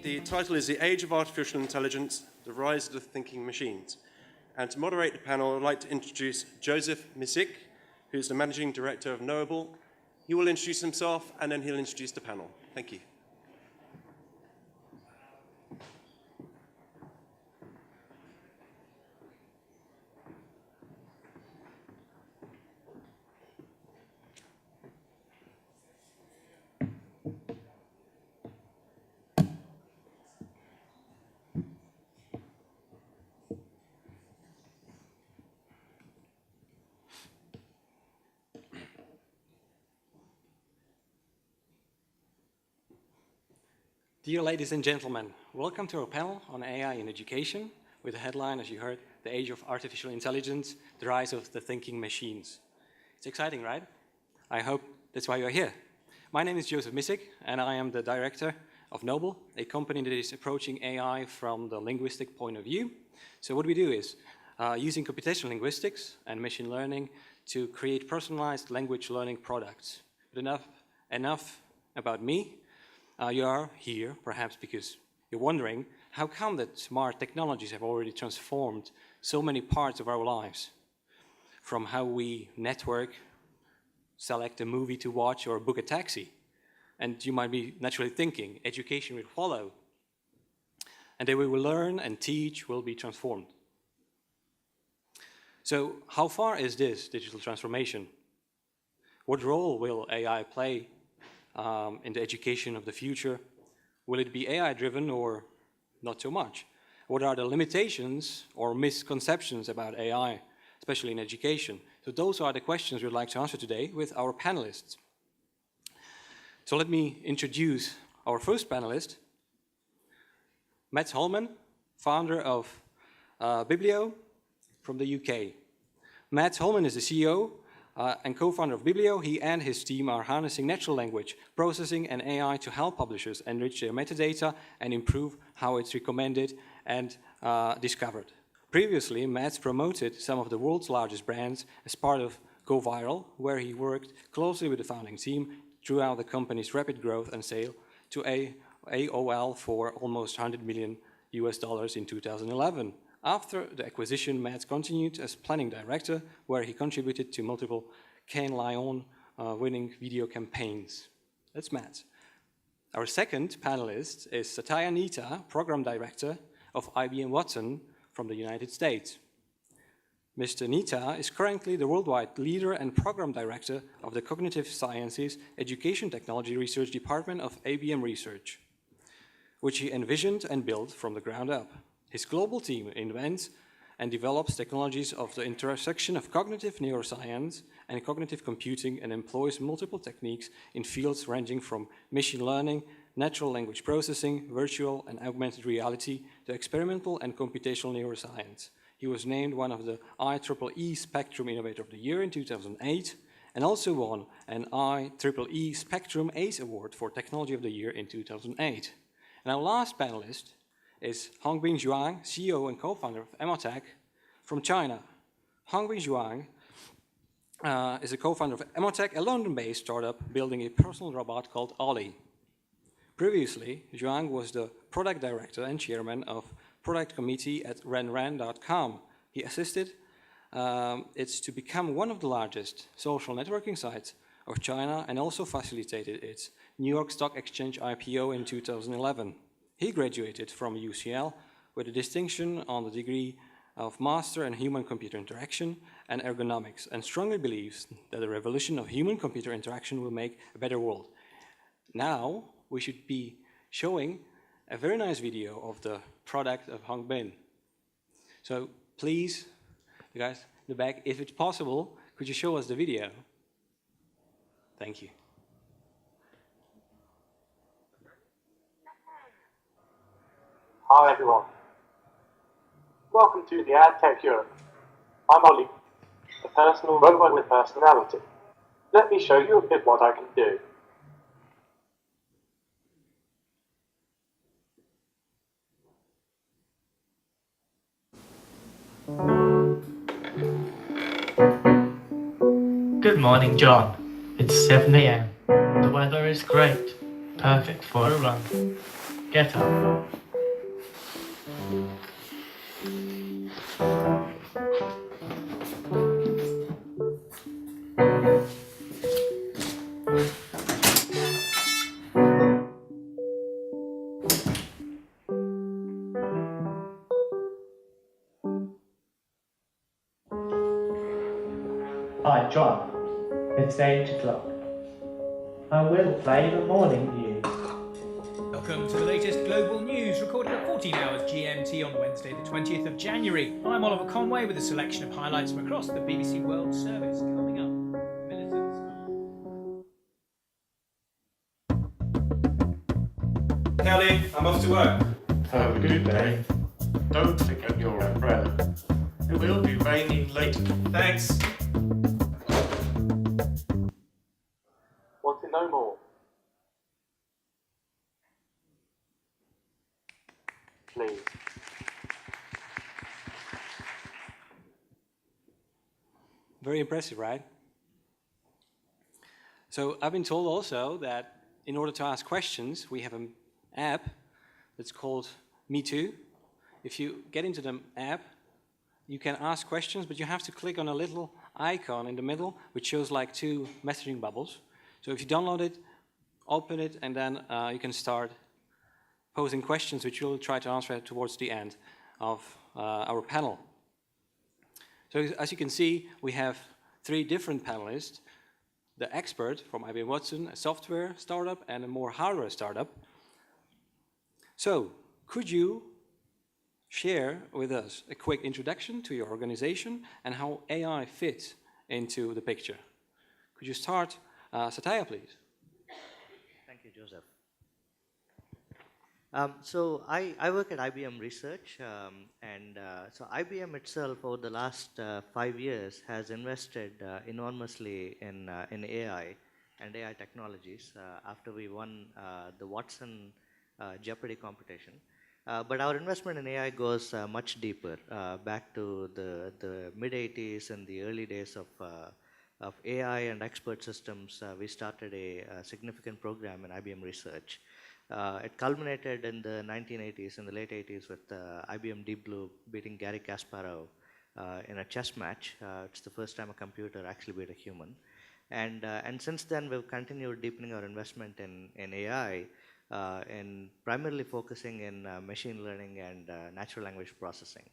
The title is The Age of Artificial Intelligence, The Rise of the Thinking Machines. And to moderate the panel, I'd like to introduce Joseph Misik, who's the Managing Director of Knowble. He will introduce himself, and then he'll introduce the panel. Thank you. Dear ladies and gentlemen, welcome to our panel on AI in education with the headline, as you heard, The Age of Artificial Intelligence, The Rise of the Thinking Machines. It's exciting, right? I hope that's why you're here. My name is Joseph Misik, and I am the director of Knowble, a company that is approaching AI from the linguistic point of view. So what we do is using computational linguistics and machine learning to create personalized language learning products. But enough about me. You are here perhaps because you're wondering how come that smart technologies have already transformed so many parts of our lives, from how we network, select a movie to watch, or book a taxi. And you might be naturally thinking education will follow, and the way we learn and teach will be transformed. So how far is this digital transformation? What role will AI play in the education of the future? Will it be AI-driven or not so much? What are the limitations or misconceptions about AI, especially in education? So those are the questions we'd like to answer today with our panelists. So let me introduce our first panelist, Mats Holman, founder of Biblio from the UK. Mats Holman is the CEO and co-founder of Biblio. He and his team are harnessing natural language processing and AI to help publishers enrich their metadata and improve how it's recommended and discovered. Previously, Mats promoted some of the world's largest brands as part of Go Viral, where he worked closely with the founding team throughout the company's rapid growth and sale to AOL for almost $100 million in 2011. After the acquisition, Mats continued as planning director, where he contributed to multiple Cannes Lion winning video campaigns. That's Mats. Our second panelist is Satish Nita, program director of IBM Watson from the United States. Mr. Nita is currently the worldwide leader and program director of the Cognitive Sciences Education Technology Research Department of IBM Research, which he envisioned and built from the ground up. His global team invents and develops technologies of the intersection of cognitive neuroscience and cognitive computing, and employs multiple techniques in fields ranging from machine learning, natural language processing, virtual and augmented reality, to experimental and computational neuroscience. He was named one of the IEEE Spectrum Innovator of the Year in 2008, and also won an IEEE Spectrum ACE Award for Technology of the Year in 2008. And our last panelist is Hongbin Zhuang, CEO and co-founder of Emotech from China. Hongbin Zhuang is a co-founder of Emotech, a London-based startup building a personal robot called Ollie. Previously, Zhuang was the product director and chairman of product committee at renren.com. He assisted it to become one of the largest social networking sites of China, and also facilitated its New York Stock Exchange IPO in 2011. He graduated from UCL with a distinction on the degree of Master in Human-Computer Interaction and Ergonomics, and strongly believes that the revolution of human-computer interaction will make a better world. Now, we should be showing a very nice video of the product of Hongbin. So please, you guys in the back, if it's possible, could you show us the video? Thank you. Hi everyone. Welcome to the AdTech Europe. I'm Ollie, a personal robot with personality. Let me show you a bit what I can do. Good morning, John. It's 7 AM. The weather is great. Perfect for a run. Get up. Hi, John. It's 8 o'clock. I will play the morning news. Welcome to the latest global news recorded at 14 hours GMT on Wednesday the 20th of January. I'm Oliver Conway with a selection of highlights from across the BBC World Service. Coming up, militants... Kelly, I'm off to work. Have a good day. Don't forget your umbrella. It will be raining later. Thanks. Want to know more? Please. Very impressive, right? So I've been told also that in order to ask questions, we have an app that's called Me Too. If you get into the app, you can ask questions, but you have to click on a little icon in the middle, which shows like 2 messaging bubbles. So if you download it, open it, and then you can start posing questions, which we'll try to answer towards the end of our panel. So as you can see, we have 3 different panelists: the expert from IBM Watson, a software startup, and a more hardware startup. So could you share with us a quick introduction to your organization and how AI fits into the picture? Could you start, Satya, please? Thank you, Joseph. So I work at IBM Research, so IBM itself over the last 5 years has invested enormously in AI and AI technologies after we won the Watson Jeopardy competition. But our investment in AI goes much deeper, back to the mid-80s and the early days of AI and expert systems. We started a significant program in IBM Research. It culminated in the 1980s, in the late 80s, with IBM Biblio beating Garry Kasparov in a chess match. It's the first time a computer actually beat a human. And since then, we've continued deepening our investment in AI, and primarily focusing in machine learning and natural language processing.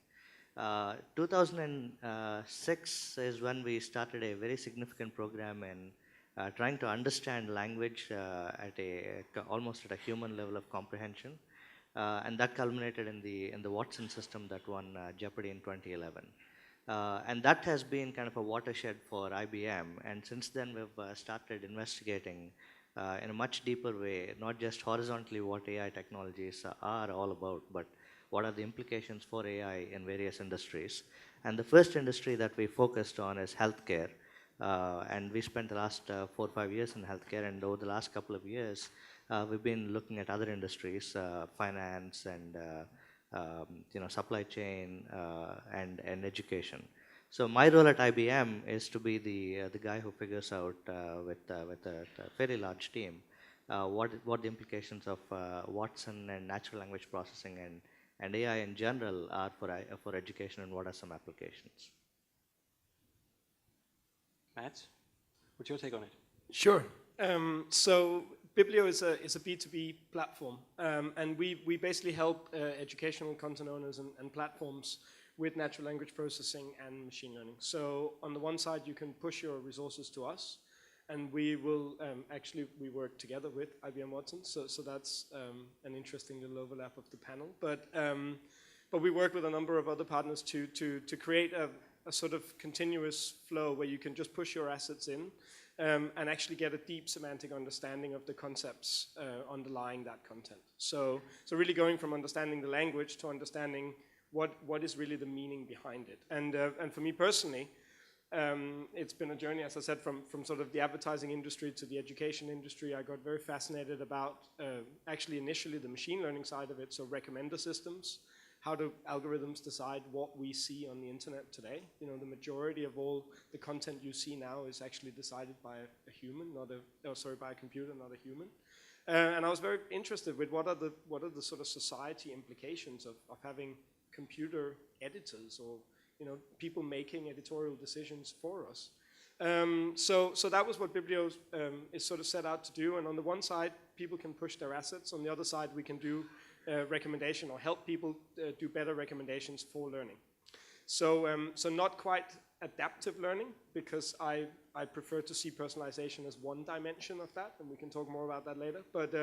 2006 is when we started a very significant program in trying to understand language almost at a human level of comprehension, and that culminated in the Watson system that won Jeopardy in 2011. And that has been kind of a watershed for IBM, and since then we've started investigating in a much deeper way, not just horizontally what AI technologies are all about, but what are the implications for AI in various industries. And the first industry that we focused on is healthcare. And we spent the last 4 or 5 years in healthcare, and over the last couple of years, we've been looking at other industries, finance and supply chain and education. So my role at IBM is to be the guy who figures out with a fairly large team what the implications of Watson and natural language processing and AI in general are for education, and what are some applications. Matt, what's your take on it? Sure. So Biblio is a B2B platform, and we basically help educational content owners and platforms with natural language processing and machine learning. So on the one side, you can push your resources to us, and we will we work together with IBM Watson. So that's an interesting little overlap of the panel. But we work with a number of other partners to create a sort of continuous flow where you can just push your assets in and actually get a deep semantic understanding of the concepts underlying that content. So really going from understanding the language to understanding what is really the meaning behind it. And for me personally, it's been a journey, as I said, from sort of the advertising industry to the education industry. I got very fascinated about actually initially the machine learning side of it, so recommender systems. How do algorithms decide what we see on the internet today? You know, the majority of all the content you see now is actually decided by a human, by a computer, not a human. And I was very interested with what are the sort of society implications of having computer editors or people making editorial decisions for us. So that was what Biblio is sort of set out to do. And on the one side, people can push their assets. On the other side, we can do recommendation or help people do better recommendations for learning. So not quite adaptive learning, because I prefer to see personalization as one dimension of that, and we can talk more about that later. But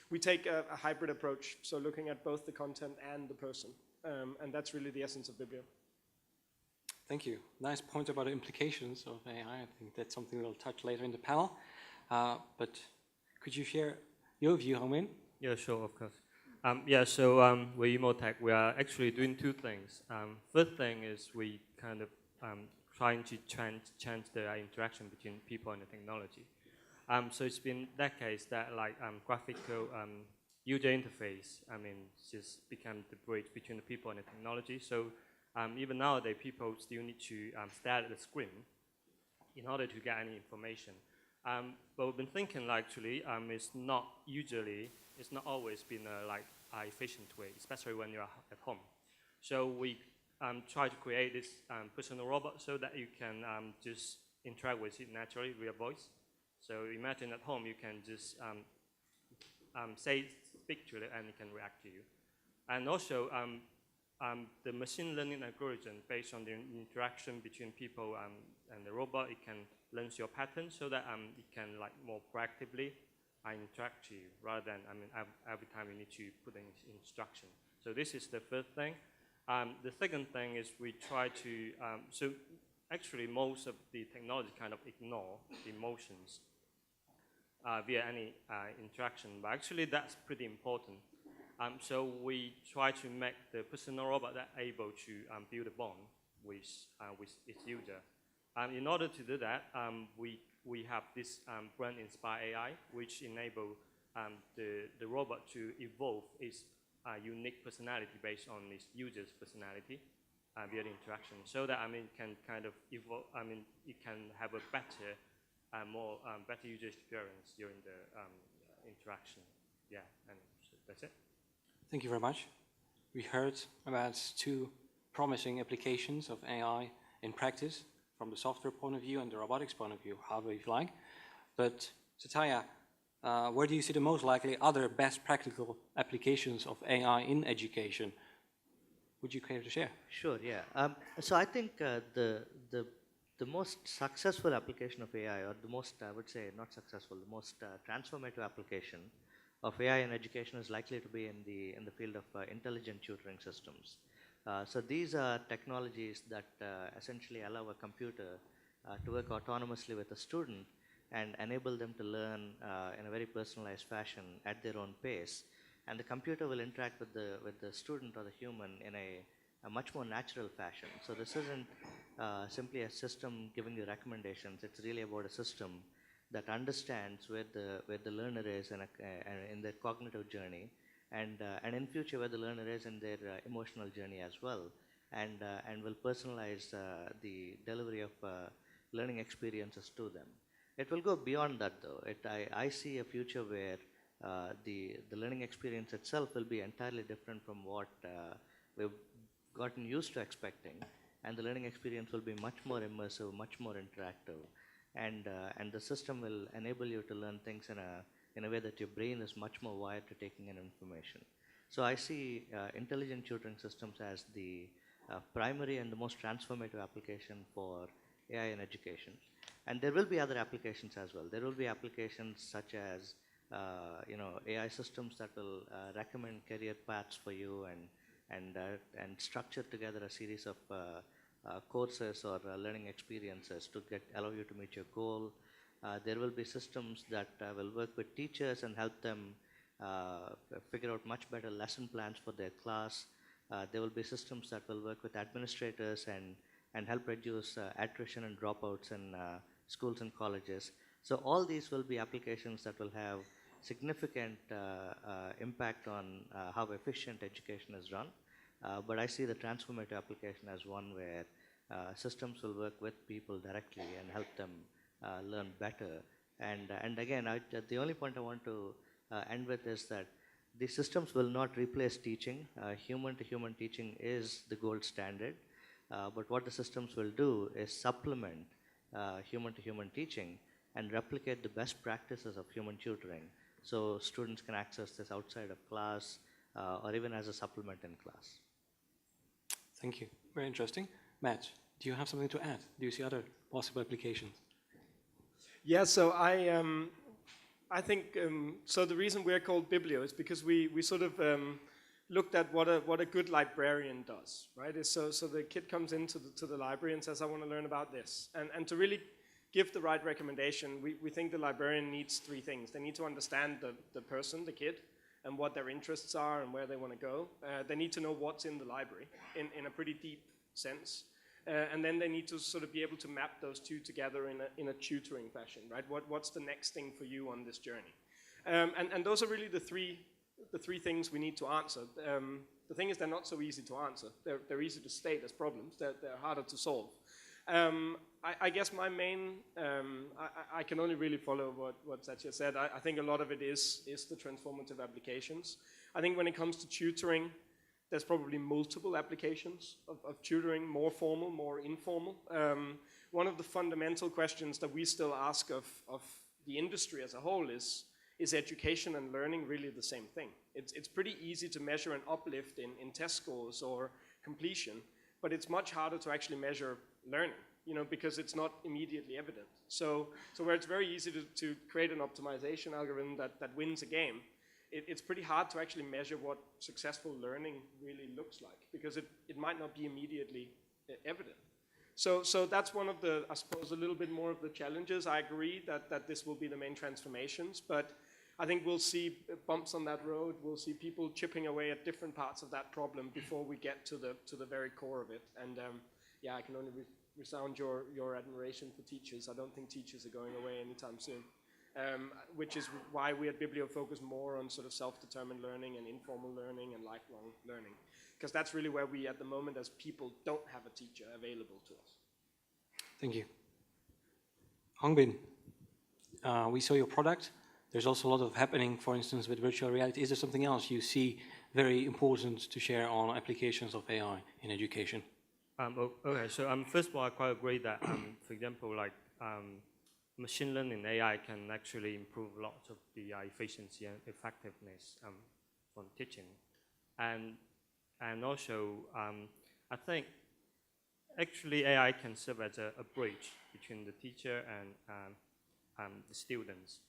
we take a hybrid approach, so looking at both the content and the person. And that's really the essence of Biblio. Thank you. Nice point about the implications of AI. I think that's something we'll touch later in the panel. But could you share your view, Homin? Yeah, sure, of course. We're Motek. We are actually doing two things. First thing is we kind of trying to change the interaction between people and the technology. So it's been decades that graphical user interface, just become the bridge between the people and the technology. So even nowadays, people still need to stare at the screen in order to get any information. But we've been thinking actually, it's not always been a efficient way, especially when you're at home. So we try to create this personal robot so that you can just interact with it naturally via voice. So imagine at home you can just speak to it and it can react to you. And also the machine learning algorithm based on the interaction between people and the robot, it can learn your patterns so that it can more proactively interact to you rather than every time you need to put an instruction. So this is the first thing. The second thing is we try to, so actually most of the technology kind of ignore the emotions via any interaction, but actually that's pretty important. So we try to make the personal robot that able to build a bond with its user. In order to do that, we have this brain-inspired AI, which enable the robot to evolve its unique personality based on its user's personality via the interaction, so that it can kind of evolve. It can have a better, better user experience during the interaction. Yeah, and so that's it. Thank you very much. We heard about two promising applications of AI in practice from the software point of view and the robotics point of view, however you like. But Satya, where do you see the most likely other best practical applications of AI in education? Would you care to share? Sure, yeah. So I think the most successful application of AI, or the most, I would say, not successful, the most transformative application of AI in education is likely to be in the field of intelligent tutoring systems. So these are technologies that essentially allow a computer to work autonomously with a student and enable them to learn in a very personalized fashion at their own pace. And the computer will interact with the student or the human in a much more natural fashion. So this isn't simply a system giving you recommendations. It's really about a system that understands where the learner is in their cognitive journey, and in future where the learner is in their emotional journey as well, and will personalize the delivery of learning experiences to them. It will go beyond that though. I see a future where the learning experience itself will be entirely different from what we've gotten used to expecting, and the learning experience will be much more immersive, much more interactive, and the system will enable you to learn things in a way that your brain is much more wired to taking in information. So I see intelligent tutoring systems as the primary and the most transformative application for AI in education. And there will be other applications as well. There will be applications such as AI systems that will recommend career paths for you and structure together a series of courses or learning experiences to allow you to meet your goal. There will be systems that will work with teachers and help them figure out much better lesson plans for their class. There will be systems that will work with administrators and help reduce attrition and dropouts in schools and colleges. So all these will be applications that will have significant impact on how efficient education is run. But I see the transformative application as one where systems will work with people directly and help them learn better. And again, the only point I want to end with is that the systems will not replace teaching. Human-to-human teaching is the gold standard. But what the systems will do is supplement human-to-human teaching and replicate the best practices of human tutoring. So students can access this outside of class or even as a supplement in class. Thank you. Very interesting. Matt, do you have something to add? Do you see other possible applications? Yeah, so I think, so the reason we're called Biblio is because we sort of looked at what a good librarian does, right? So the kid comes into the library and says, I want to learn about this. And to really give the right recommendation, we think the librarian needs three things. They need to understand the person, the kid, and what their interests are and where they want to go. They need to know what's in the library in a pretty deep sense. And then they need to sort of be able to map those two together in a tutoring fashion, right? What's the next thing for you on this journey? And those are really the three things we need to answer. The thing is, they're not so easy to answer. They're easy to state as problems. They're harder to solve. I guess my main, I can only really follow what Satish said. I think a lot of it is the transformative applications. I think when it comes to tutoring, there's probably multiple applications of tutoring, more formal, more informal. One of the fundamental questions that we still ask of the industry as a whole is education and learning really the same thing? It's pretty easy to measure an uplift in test scores or completion, but it's much harder to actually measure learning, because it's not immediately evident. So where it's very easy to create an optimization algorithm that wins a game, it's pretty hard to actually measure what successful learning really looks like, because it might not be immediately evident. So that's one of the, I suppose, a little bit more of the challenges. I agree that this will be the main transformations, but I think we'll see bumps on that road. We'll see people chipping away at different parts of that problem before we get to the very core of it. And yeah, I can only resound your admiration for teachers. I don't think teachers are going away anytime soon. Which is why we at Biblio focus more on sort of self-determined learning and informal learning and lifelong learning. Because that's really where we, at the moment, as people, don't have a teacher available to us. Thank you. Hongbin, we saw your product. There's also a lot of happening, for instance, with virtual reality. Is there something else you see very important to share on applications of AI in education? Okay, so first of all, I quite agree that, for example, like machine learning AI can actually improve lots of the efficiency and effectiveness from teaching. And also, I think actually AI can serve as a bridge between the teacher and the students.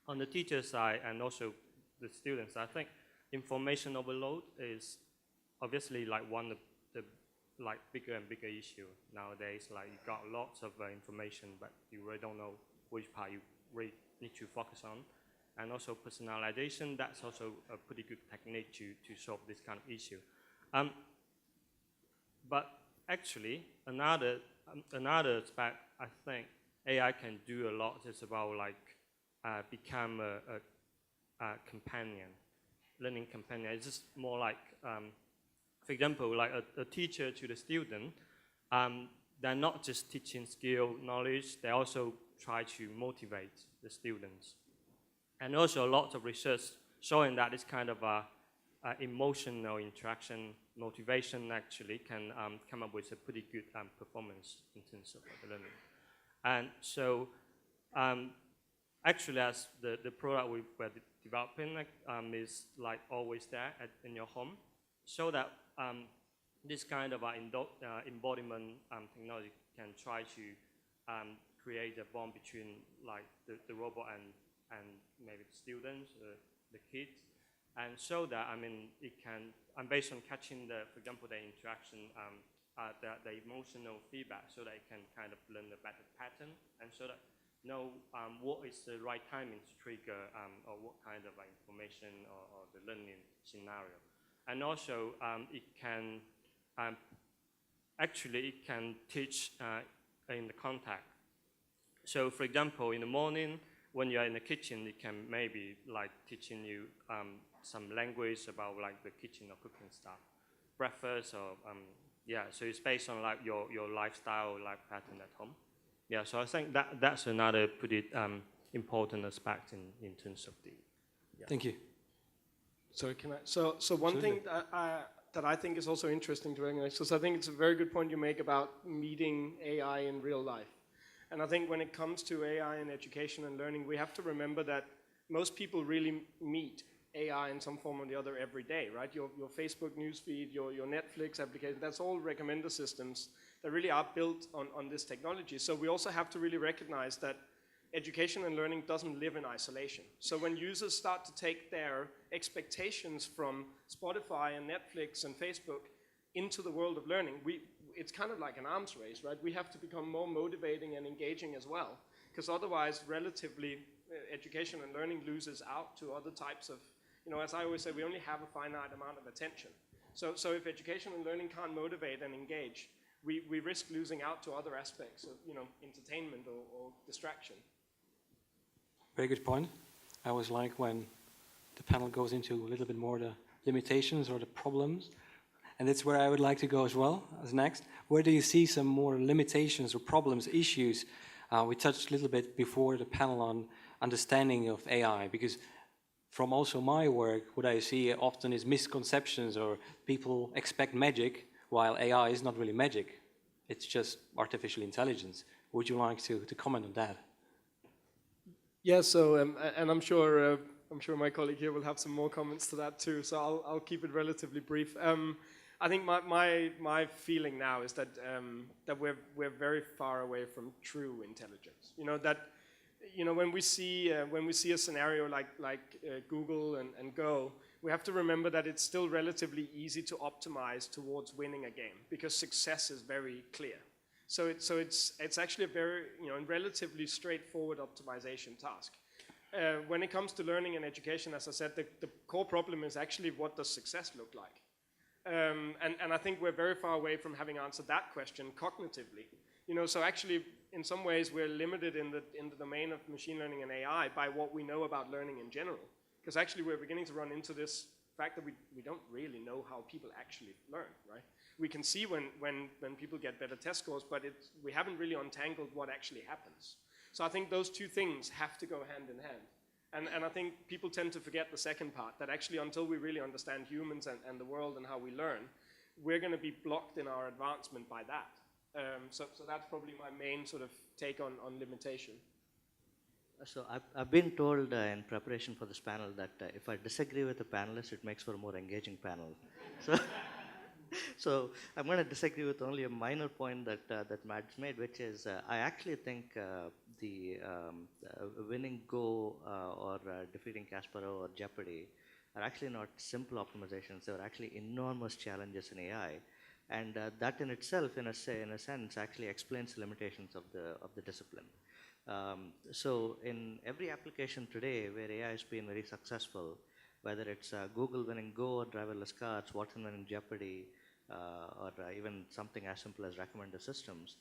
On the teacher side and also the students, I think information overload is obviously like one of the bigger and bigger issue nowadays. Like you got lots of information, but you really don't know which part you really need to focus on. And also personalization, that's also a pretty good technique to solve this kind of issue. But actually, another aspect I think AI can do a lot is about like become a companion, learning companion. It's just more like, for example, like a teacher to the student, they're not just teaching skill, knowledge, they also try to motivate the students. And also a lot of research showing that this kind of emotional interaction, motivation actually can come up with a pretty good performance in terms of the learning. And so actually as the product we were developing is like always there in your home, so that this kind of embodiment technology can try to create a bond between like the robot and maybe the students, the kids, and so that it can, based on catching for example, the interaction, the emotional feedback, so that it can kind of learn a better pattern, and so that know what is the right timing to trigger or what kind of information or the learning scenario. And also it can actually it can teach in the contact. So for example, in the morning when you're in the kitchen, it can maybe like teaching you some language about like the kitchen or cooking stuff, breakfast or yeah. So it's based on like your lifestyle, life pattern at home. Yeah. So I think that's another pretty important aspect in terms of the Thank you. So can I? So one thing that I think is also interesting to recognize, because I think it's a very good point you make about meeting AI in real life. And I think when it comes to AI in education and learning, we have to remember that most people really meet AI in some form or the other every day, right? Your Facebook newsfeed, your Netflix application, that's all recommender systems that really are built on this technology. So we also have to really recognize that education and learning doesn't live in isolation. So when users start to take their expectations from Spotify and Netflix and Facebook into the world of learning, it's kind of like an arms race, right? We have to become more motivating and engaging as well, because otherwise, relatively, education and learning loses out to other types of, as I always say, we only have a finite amount of attention. So if education and learning can't motivate and engage, we risk losing out to other aspects of, entertainment or distraction. Very good point. I always like when the panel goes into a little bit more the limitations or the problems. And that's where I would like to go as well, as next. Where do you see some more limitations or problems, issues? We touched a little bit before the panel on understanding of AI, because from also my work, what I see often is misconceptions, or people expect magic, while AI is not really magic. It's just artificial intelligence. Would you like to comment on that? Yeah, so, and I'm sure my colleague here will have some more comments to that too, so I'll keep it relatively brief. I think my feeling now is that we're very far away from true intelligence. When we see a scenario like Google and Go, we have to remember that it's still relatively easy to optimize towards winning a game, because success is very clear. So it's actually a very relatively straightforward optimization task. When it comes to learning and education, as I said, the core problem is actually, what does success look like? And I think we're very far away from having answered that question cognitively. So actually, in some ways, we're limited in the domain of machine learning and AI by what we know about learning in general. Because actually, we're beginning to run into this fact that we don't really know how people actually learn, right? We can see when people get better test scores, but we haven't really untangled what actually happens. So I think those two things have to go hand in hand. And I think people tend to forget the second part, that actually until we really understand humans and the world and how we learn, we're going to be blocked in our advancement by that. So that's probably my main sort of take on limitation. So I've been told in preparation for this panel that if I disagree with the panelists, it makes for a more engaging panel. So I'm going to disagree with only a minor point that Matt's made, which is I actually think the winning Go or defeating Kasparov or Jeopardy are actually not simple optimizations. They are actually enormous challenges in AI, and that in itself, in a sense, actually explains the limitations of the discipline. So in every application today where AI has been very successful, whether it's Google winning Go or driverless cars, Watson winning Jeopardy, or even something as simple as recommender systems,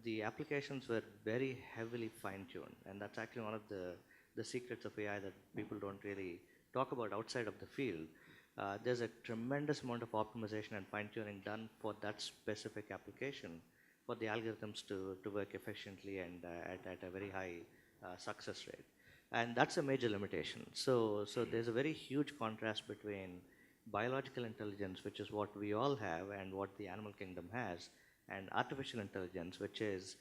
the applications were very heavily fine-tuned, and that's actually one of the secrets of AI that people don't really talk about outside of the field. There's a tremendous amount of optimization and fine-tuning done for that specific application for the algorithms to work efficiently and at a very high success rate. And that's a major limitation. So there's a very huge contrast between biological intelligence, which is what we all have and what the animal kingdom has, and artificial intelligence, which is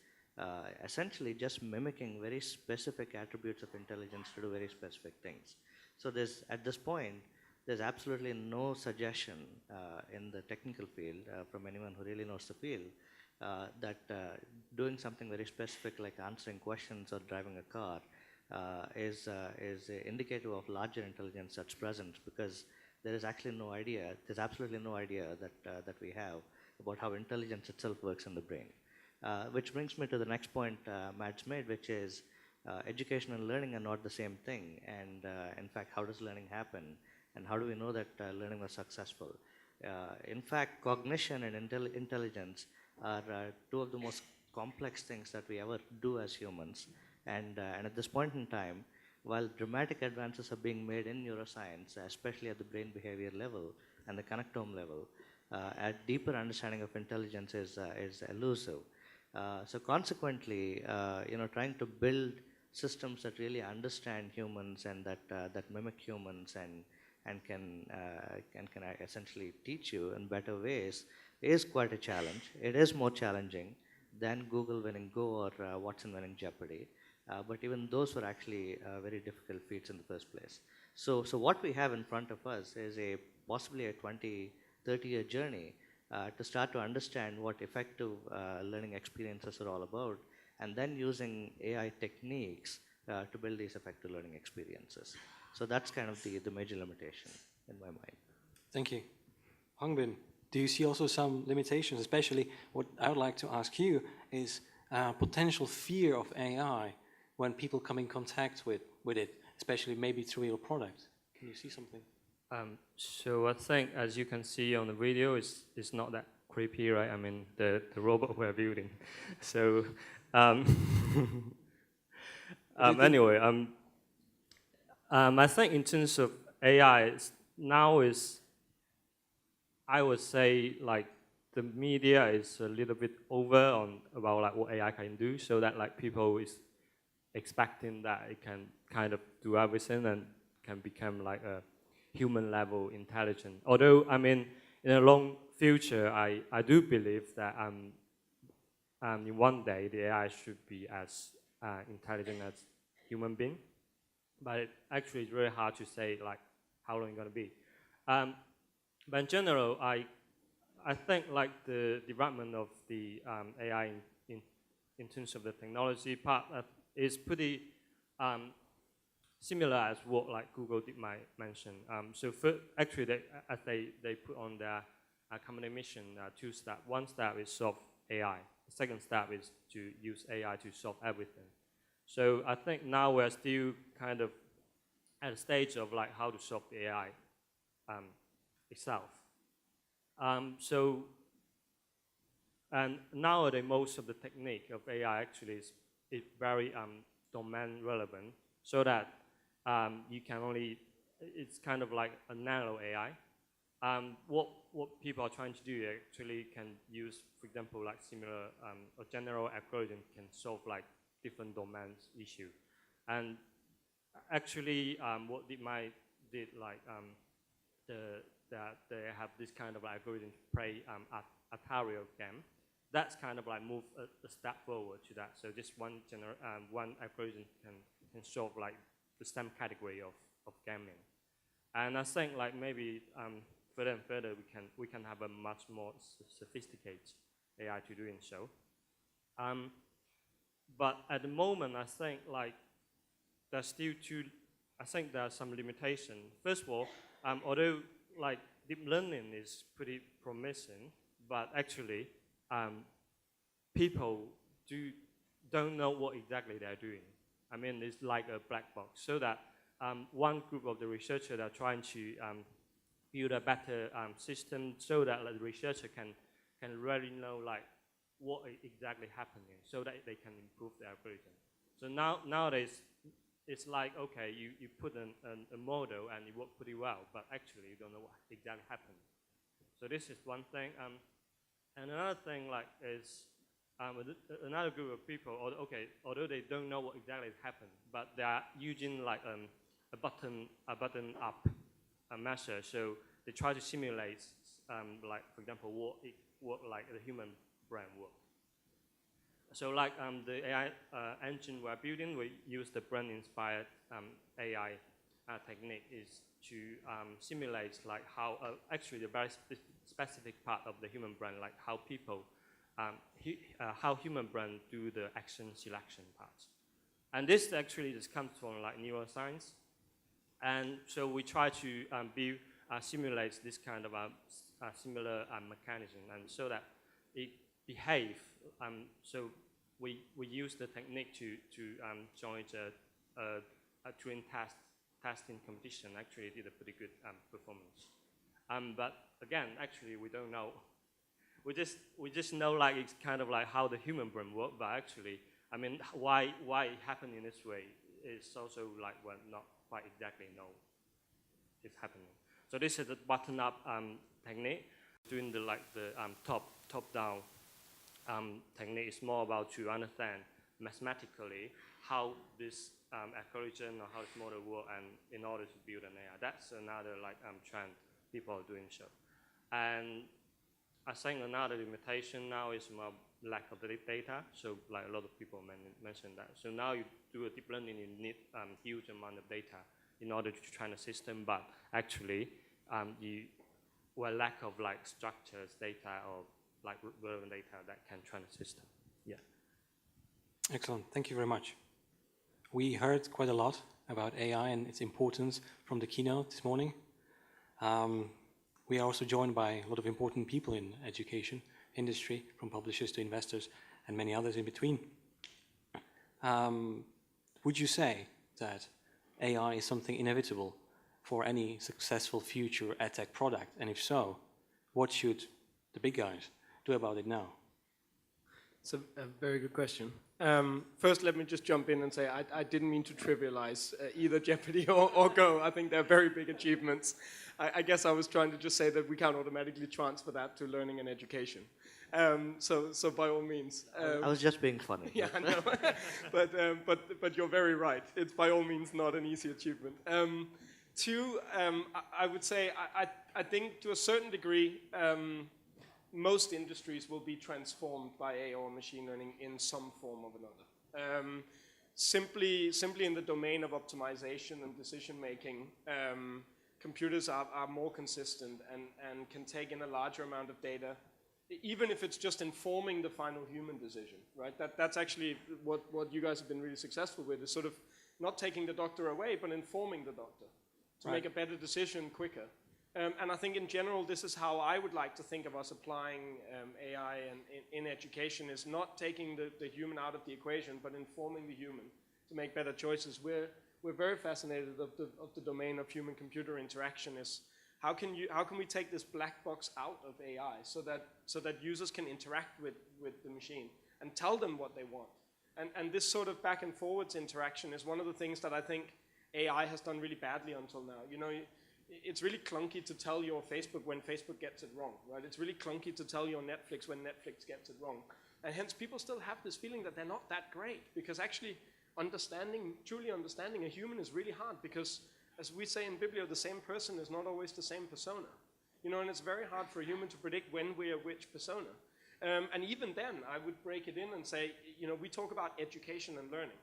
essentially just mimicking very specific attributes of intelligence to do very specific things. So at this point, there's absolutely no suggestion in the technical field from anyone who really knows the field that doing something very specific like answering questions or driving a car is indicative of larger intelligence that's present, because there is actually no idea, there's absolutely no idea that we have about how intelligence itself works in the brain. Which brings me to the next point Matt's made, which is education and learning are not the same thing. And in fact, how does learning happen? And how do we know that learning was successful? In fact, cognition and intelligence are two of the most complex things that we ever do as humans. And at this point in time, while dramatic advances are being made in neuroscience, especially at the brain behavior level and the connectome level, a deeper understanding of intelligence is elusive. So consequently, trying to build systems that really understand humans and that mimic humans and can essentially teach you in better ways is quite a challenge. It is more challenging than Google winning Go or Watson winning Jeopardy. But even those were actually very difficult feats in the first place. So what we have in front of us is possibly a 20, 30-year journey to start to understand what effective learning experiences are all about, and then using AI techniques to build these effective learning experiences. So that's kind of the major limitation in my mind. Thank you. Hangbin, do you see also some limitations? Especially what I would like to ask you is potential fear of AI when people come in contact with it, especially maybe through your product. Can you see something? So I think, as you can see on the video, it's not that creepy, right? I mean, the robot we're building. So anyway, I think in terms of AI, now is, I would say, like, the media is a little bit over about like what AI can do, so that like people is expecting that it can kind of do everything and can become like a human level intelligent. Although, I mean, in the long future, I do believe that in one day the AI should be as intelligent as human being. But it actually it's really hard to say like how long it's going to be. But in general, I think like the development of the AI in terms of the technology part is pretty similar as what like Google did mention. So actually, they put on their company mission 2 steps. One step is solve AI. The second step is to use AI to solve everything. So I think now we're still kind of at a stage of like how to solve the AI itself. And nowadays most of the technique of AI actually is very domain relevant, so that you can only, it's kind of like a nano AI. What people are trying to do actually can use, for example, like similar a general algorithm can solve like different domains issue. And actually, what DeepMind did, like that they have this kind of algorithm to play Atari game. That's kind of like move a step forward to that. So this one algorithm can solve like the same category of gaming. And I think like maybe further and further we can have a much more sophisticated AI to doing so. But at the moment, I think like there's still I think there are some limitations. First of all, although like deep learning is pretty promising, but actually people don't know what exactly they're doing. I mean, it's like a black box. So that one group of the researchers are trying to build a better system so that like, the researcher can really know like what is exactly happening, so that they can improve the algorithm. So nowadays, it's like, okay, you put a model and it works pretty well, but actually you don't know what exactly happened. So this is one thing. And another thing like is another group of people, although they don't know what exactly happened, but they are using like a button up measure. So they try to simulate, like for example, what like the human brain work. So like the AI engine we're building, we use the brain-inspired AI technique is to simulate like how actually the very specific part of the human brain, like how people, how human brain do the action selection part. And this actually just comes from like neuroscience. And so we try to simulate this kind of similar mechanism, and so that it behave. So we use the technique to join a twin testing competition. Actually, did a pretty good performance. But again, actually, we don't know. We just know like it's kind of like how the human brain works. But actually, I mean, why it happened in this way is also like well not quite exactly know it's happening. So this is a button-up technique. Doing the top-down technique is more about to understand mathematically how this algorithm or how this model work, and in order to build an AI. That's another trend people are doing so. And I think another limitation now is more lack of the data. So like a lot of people mentioned that. So now you do a deep learning, you need huge amount of data in order to train a system, but actually you lack of structures, data, or relevant data that can train a system. Yeah. Excellent. Thank you very much. We heard quite a lot about AI and its importance from the keynote this morning. We are also joined by a lot of important people in education, industry, from publishers to investors, and many others in between. Would you say that AI is something inevitable for any successful future edtech product? And if so, what should the big guys do about it now? It's a very good question. First, let me just jump in and say I didn't mean to trivialize either Jeopardy or Go. I think they're very big achievements. I guess I was trying to just say that we can't automatically transfer that to learning and education. So by all means. I was just being funny. Yeah, I know. but you're very right. It's by all means not an easy achievement. Two, I would say I think to a certain degree, most industries will be transformed by AI or machine learning in some form or another. Simply in the domain of optimization and decision making, computers are more consistent and can take in a larger amount of data, even if it's just informing the final human decision, right? That's actually what you guys have been really successful with, is sort of not taking the doctor away, but informing the doctor to make a better decision quicker. And I think in general, this is how I would like to think of us applying AI in education, is not taking the human out of the equation, but informing the human to make better choices. We're very fascinated of the domain of human-computer interaction. Is how can we take this black box out of AI so that users can interact with the machine and tell them what they want. And this sort of back and forwards interaction is one of the things that I think AI has done really badly until now. You know, it's really clunky to tell your Facebook when Facebook gets it wrong, right? It's really clunky to tell your Netflix when Netflix gets it wrong. And hence people still have this feeling that they're not that great, because actually truly understanding a human is really hard, because as we say in Biblio, the same person is not always the same persona. You know, and it's very hard for a human to predict when we are which persona. And even then, I would break it in and say, you know, we talk about education and learning.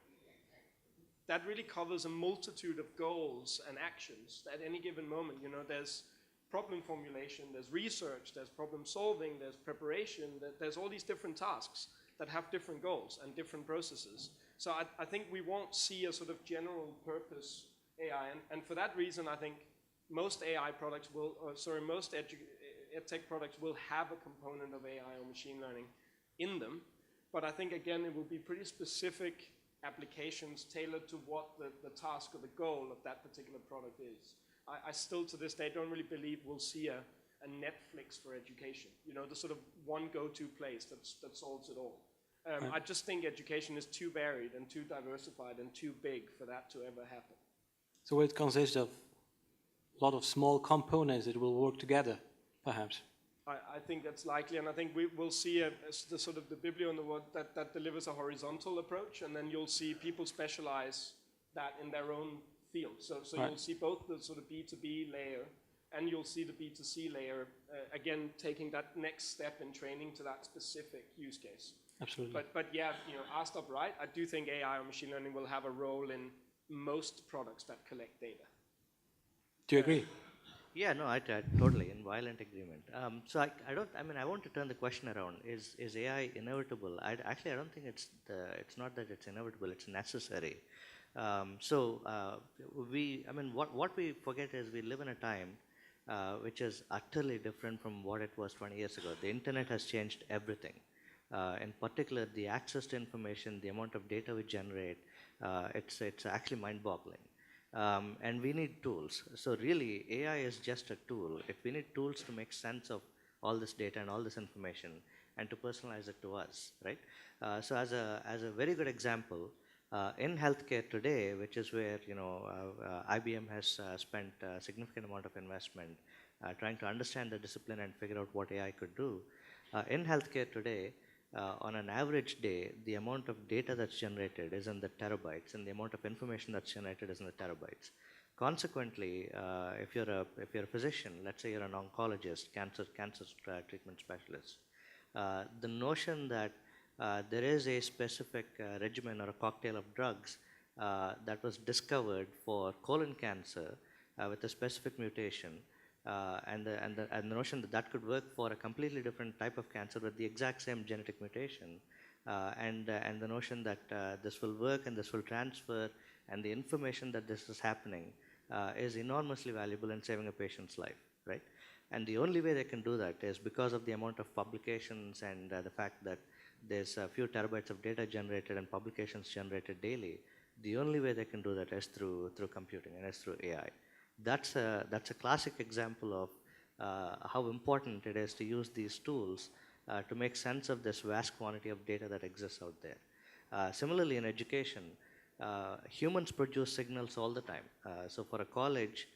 That really covers a multitude of goals and actions at any given moment. You know, there's problem formulation, there's research, there's problem solving, there's preparation, there's all these different tasks that have different goals and different processes. So I think we won't see a sort of general purpose AI, and for that reason, I think most AI products most edtech products will have a component of AI or machine learning in them. But I think, again, it will be pretty specific applications tailored to what the task or the goal of that particular product is. I still, to this day, don't really believe we'll see a Netflix for education. You know, the sort of one go-to place that solves it all. I just think education is too varied and too diversified and too big for that to ever happen. So it consists of a lot of small components that will work together, perhaps. I think that's likely, and I think we'll see the sort of the Biblio in the world that delivers a horizontal approach, and then you'll see people specialize that in their own field. So you'll see both the sort of B2B layer, and you'll see the B2C layer, again, taking that next step in training to that specific use case. Absolutely. But yeah, you know, asked up right, I do think AI or machine learning will have a role in most products that collect data. Do you agree? Yeah, no, I totally in violent agreement. So I want to turn the question around. Is AI inevitable? I don't think it's not that it's inevitable. It's necessary. What we forget is we live in a time which is utterly different from what it was 20 years ago. The internet has changed everything. In particular, the access to information, the amount of data we generate, it's actually mind-boggling. And we need tools. So really, AI is just a tool. If we need tools to make sense of all this data and all this information and to personalize it to us, right? So as a very good example, in healthcare today, which is where IBM has spent a significant amount of investment trying to understand the discipline and figure out what AI could do. In healthcare today, on an average day, the amount of data that's generated is in the terabytes, and the amount of information that's generated is in the terabytes. Consequently, if you're a physician, let's say you're an oncologist, cancer treatment specialist, the notion that there is a specific regimen or a cocktail of drugs that was discovered for colon cancer with a specific mutation, and the notion that that could work for a completely different type of cancer with the exact same genetic mutation, and the notion that this will work and this will transfer, and the information that this is happening is enormously valuable in saving a patient's life, right? And the only way they can do that is because of the amount of publications and the fact that there's a few terabytes of data generated and publications generated daily. The only way they can do that is through computing and is through AI. That's a classic example of how important it is to use these tools to make sense of this vast quantity of data that exists out there. Similarly, in education, humans produce signals all the time. So for a college,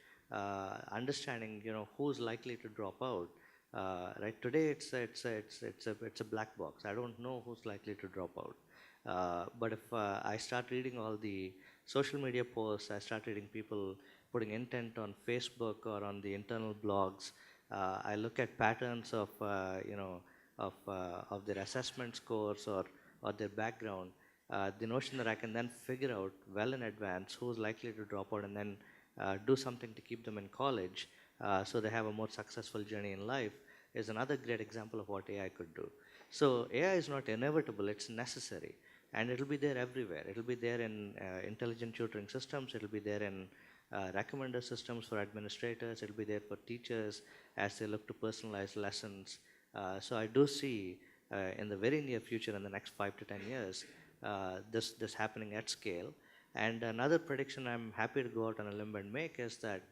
understanding who's likely to drop out, right? Today it's a black box. I don't know who's likely to drop out. But if I start reading all the social media posts, I start reading people putting intent on Facebook or on the internal blogs. I look at patterns of their assessment scores or their background. The notion that I can then figure out well in advance who's likely to drop out and then do something to keep them in college so they have a more successful journey in life is another great example of what AI could do. So AI is not inevitable, it's necessary. And it'll be there everywhere. It'll be there in intelligent tutoring systems, it'll be there in recommender systems for administrators, it'll be there for teachers as they look to personalize lessons. So I do see in the very near future, in the next 5 to 10 years, this happening at scale. And another prediction I'm happy to go out on a limb and make is that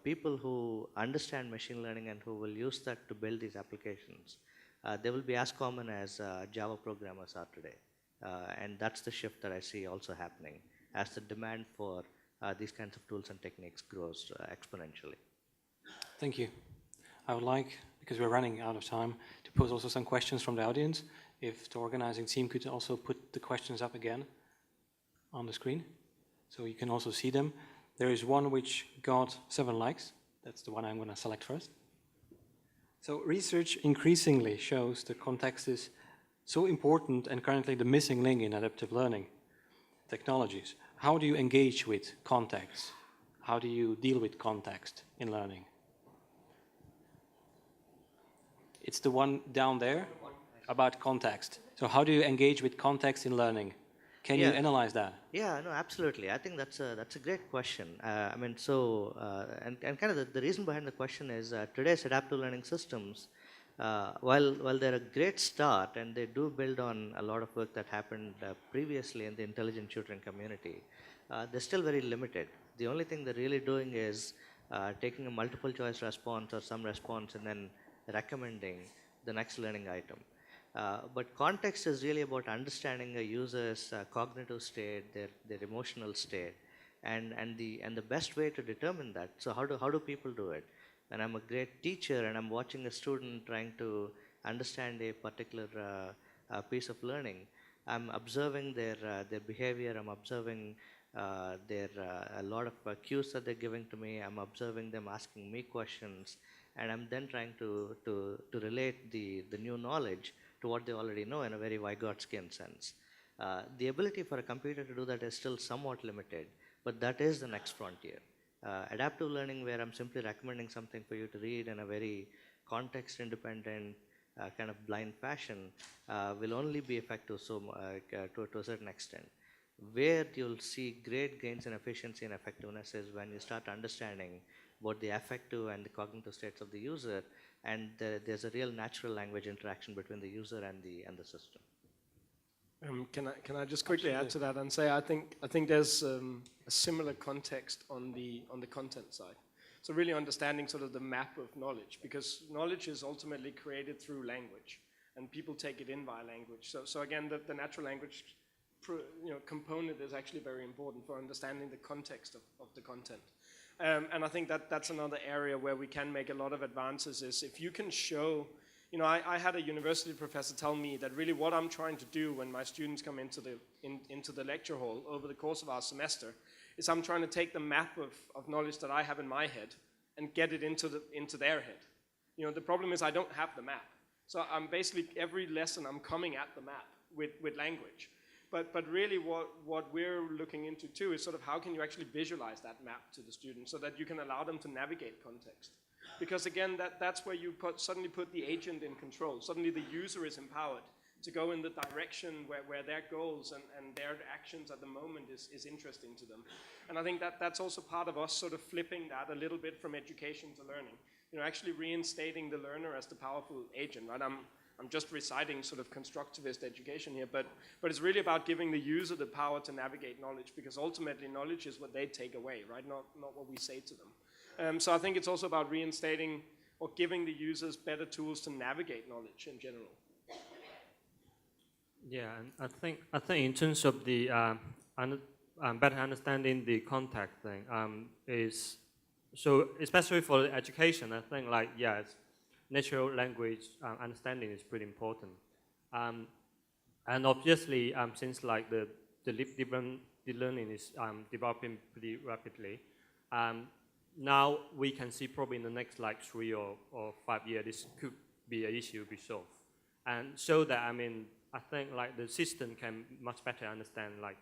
people who understand machine learning and who will use that to build these applications, they will be as common as Java programmers are today. And that's the shift that I see also happening as the demand for these kinds of tools and techniques grows exponentially. Thank you. I would like, because we're running out of time, to pose also some questions from the audience. If the organizing team could also put the questions up again on the screen, so you can also see them. There is one which got 7 likes. That's the one I'm going to select first. So research increasingly shows that context is so important and currently the missing link in adaptive learning technologies. How do you engage with context? How do you deal with context in learning? It's the one down there about context. So how do you engage with context in learning? Can you analyze that? Yeah, no, absolutely. I think that's a great question. I mean, so, and kind of the reason behind the question is today's adaptive learning systems, while they're a great start and they do build on a lot of work that happened previously in the intelligent tutoring community, they're still very limited. The only thing they're really doing is taking a multiple choice response or some response and then recommending the next learning item. But context is really about understanding a user's cognitive state, their emotional state, and the best way to determine that. So how do people do it? When I'm a great teacher and I'm watching a student trying to understand a particular piece of learning, I'm observing their behavior. I'm observing a lot of cues that they're giving to me. I'm observing them asking me questions, and I'm then trying to relate the new knowledge to what they already know in a very Vygotsky sense. The ability for a computer to do that is still somewhat limited, but that is the next frontier. Adaptive learning, where I'm simply recommending something for you to read in a very context-independent, kind of blind fashion, will only be effective to a certain extent. Where you'll see great gains in efficiency and effectiveness is when you start understanding both the affective and the cognitive states of the user, and there's a real natural language interaction between the user and the system. Can I just quickly add to that and say I think there's a similar context on the content side. So really understanding sort of the map of knowledge, because knowledge is ultimately created through language, and people take it in via language. So again, the natural language component is actually very important for understanding the context of the content. And I think that's another area where we can make a lot of advances is if you can show You know, I had a university professor tell me that really what I'm trying to do when my students come into the lecture hall over the course of our semester is I'm trying to take the map of knowledge that I have in my head and get it into their head. You know, the problem is I don't have the map. So I'm basically, every lesson I'm coming at the map with language. But really what we're looking into too is sort of how can you actually visualize that map to the students so that you can allow them to navigate context. Because again, that's where you suddenly put the agent in control. Suddenly the user is empowered to go in the direction where their goals and their actions at the moment is interesting to them. And I think that's also part of us sort of flipping that a little bit from education to learning. You know, actually reinstating the learner as the powerful agent, right? I'm just reciting sort of constructivist education here, but it's really about giving the user the power to navigate knowledge, because ultimately knowledge is what they take away, right? Not what we say to them. So I think it's also about reinstating or giving the users better tools to navigate knowledge in general. Yeah, and I think in terms of the better understanding the context thing is, so especially for the education, I think like, yes, natural language understanding is pretty important. And obviously, since like the deep learning is developing pretty rapidly, now we can see probably in the next like 3 or 5 years, this could be an issue be solved. And so that, I mean, I think like the system can much better understand like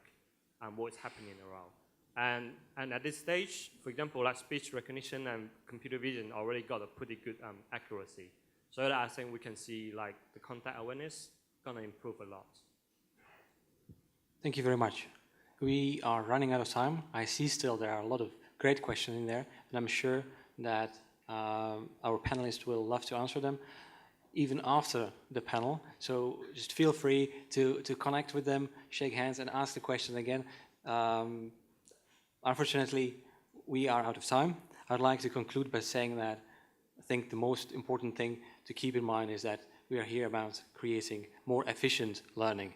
what's happening around. And at this stage, for example, like speech recognition and computer vision already got a pretty good accuracy. So that I think we can see like the context awareness gonna improve a lot. Thank you very much. We are running out of time. I see still there are a lot of great questions in there, and I'm sure that our panelists will love to answer them even after the panel. So just feel free to connect with them, shake hands, and ask the question again. Unfortunately, we are out of time. I'd like to conclude by saying that I think the most important thing to keep in mind is that we are here about creating more efficient learning.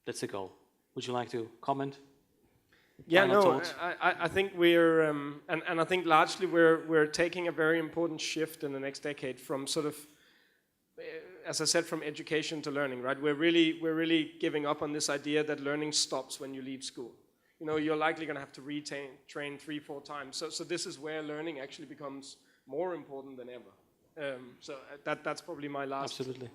That's the goal. Would you like to comment? Yeah, Final no, thoughts? I think we're, and I think largely we're taking a very important shift in the next decade from sort of, as I said, from education to learning, right? We're really giving up on this idea that learning stops when you leave school. You know, you're likely going to have to train 3-4 times. So this is where learning actually becomes more important than ever. So that's probably my last. Absolutely.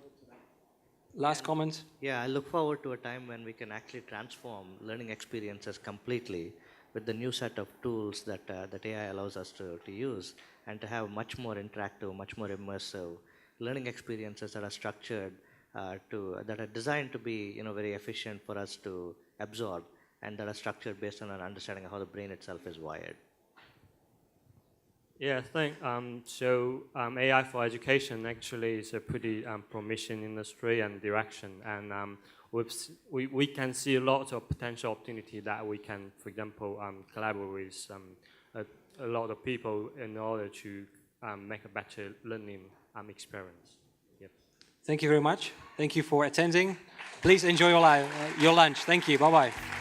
Last comment? Yeah, I look forward to a time when we can actually transform learning experiences completely with the new set of tools that AI allows us to use, and to have much more interactive, much more immersive learning experiences that are structured, that are designed to be very efficient for us to absorb, and that are structured based on an understanding of how the brain itself is wired. Yeah, I think AI for education actually is a pretty promising industry and direction, and we can see a lot of potential opportunity that we can, for example, collaborate with a lot of people in order to make a better learning experience. Yep. Thank you very much. Thank you for attending. Please enjoy your lunch. Thank you. Bye-bye.